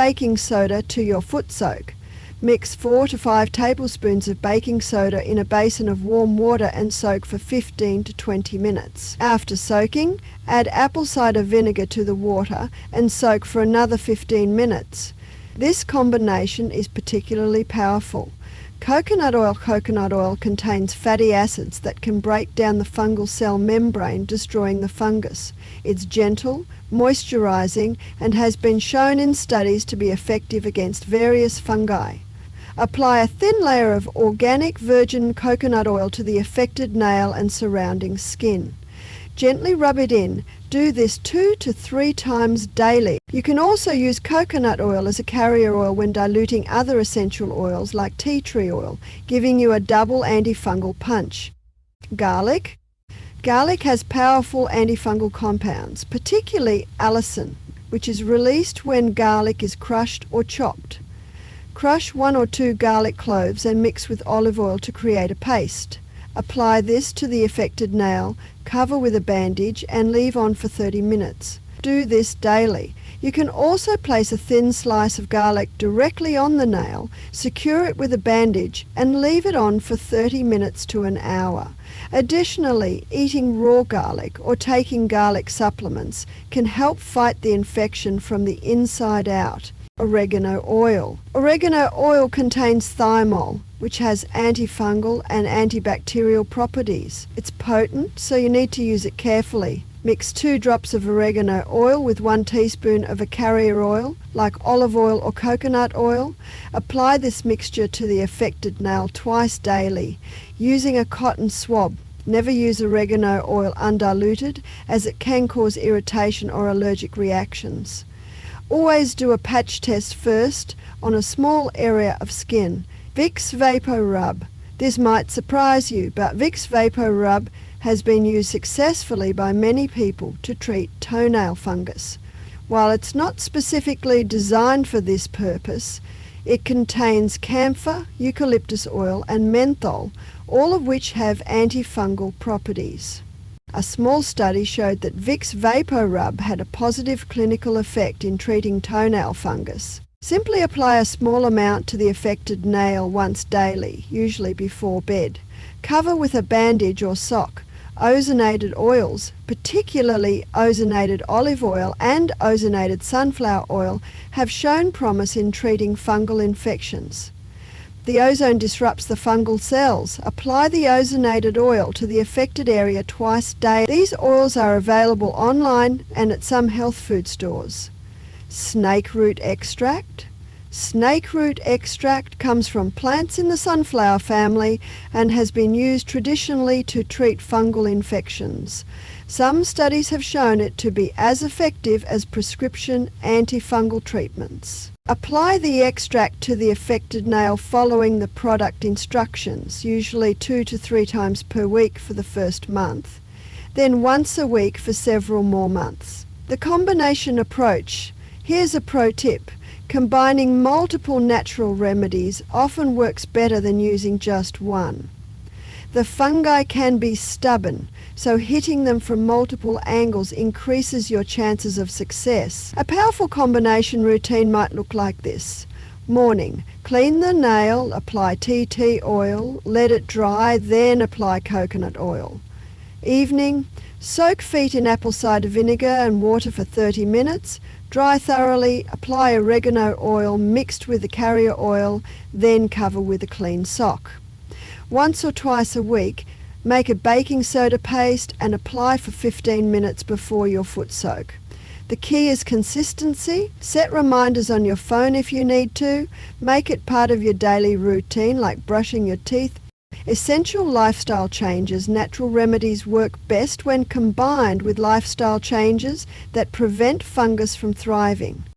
baking soda to your foot soak. Mix 4 to 5 tablespoons of baking soda in a basin of warm water and soak for 15 to 20 minutes. After soaking, add apple cider vinegar to the water and soak for another 15 minutes. This combination is particularly powerful. Coconut oil contains fatty acids that can break down the fungal cell membrane, destroying the fungus. It's gentle, moisturizing, and has been shown in studies to be effective against various fungi. Apply a thin layer of organic virgin coconut oil to the affected nail and surrounding skin. Gently rub it in. Do this 2 to 3 times daily. You can also use coconut oil as a carrier oil when diluting other essential oils like tea tree oil, giving you a double antifungal punch. Garlic. Garlic has powerful antifungal compounds, particularly allicin, which is released when garlic is crushed or chopped. Crush 1 or 2 garlic cloves and mix with olive oil to create a paste. Apply this to the affected nail, cover with a bandage and leave on for 30 minutes. Do this daily. You can also place a thin slice of garlic directly on the nail, secure it with a bandage and leave it on for 30 minutes to an hour. Additionally, eating raw garlic or taking garlic supplements can help fight the infection from the inside out. Oregano oil. Oregano oil contains thymol, which has antifungal and antibacterial properties. It's potent, so you need to use it carefully. Mix 2 drops of oregano oil with 1 teaspoon of a carrier oil, like olive oil or coconut oil. Apply this mixture to the affected nail twice daily, using a cotton swab. Never use oregano oil undiluted, as it can cause irritation or allergic reactions. Always do a patch test first on a small area of skin. Vicks Vapor Rub. This might surprise you, but Vicks Vapor Rub has been used successfully by many people to treat toenail fungus. While it's not specifically designed for this purpose, it contains camphor, eucalyptus oil and menthol, all of which have antifungal properties. A small study showed that Vicks Vapor Rub had a positive clinical effect in treating toenail fungus. Simply apply a small amount to the affected nail once daily, usually before bed. Cover with a bandage or sock. Ozonated oils, particularly ozonated olive oil and ozonated sunflower oil, have shown promise in treating fungal infections. The ozone disrupts the fungal cells. Apply the ozonated oil to the affected area twice daily. These oils are available online and at some health food stores. Snake root extract. Snake root extract comes from plants in the sunflower family and has been used traditionally to treat fungal infections. Some studies have shown it to be as effective as prescription antifungal treatments. Apply the extract to the affected nail following the product instructions, usually 2 to 3 times per week for the first month, then once a week for several more months. The combination approach. Here's a pro tip. Combining multiple natural remedies often works better than using just one. The fungi can be stubborn, so hitting them from multiple angles increases your chances of success. A powerful combination routine might look like this. Morning, clean the nail, apply tea oil, let it dry, then apply coconut oil. Evening, soak feet in apple cider vinegar and water for 30 minutes, dry thoroughly, apply oregano oil mixed with the carrier oil, then cover with a clean sock. Once or twice a week, make a baking soda paste and apply for 15 minutes before your foot soak. The key is consistency. Set reminders on your phone if you need to. Make it part of your daily routine, like brushing your teeth. Essential lifestyle changes. Natural remedies work best when combined with lifestyle changes that prevent fungus from thriving.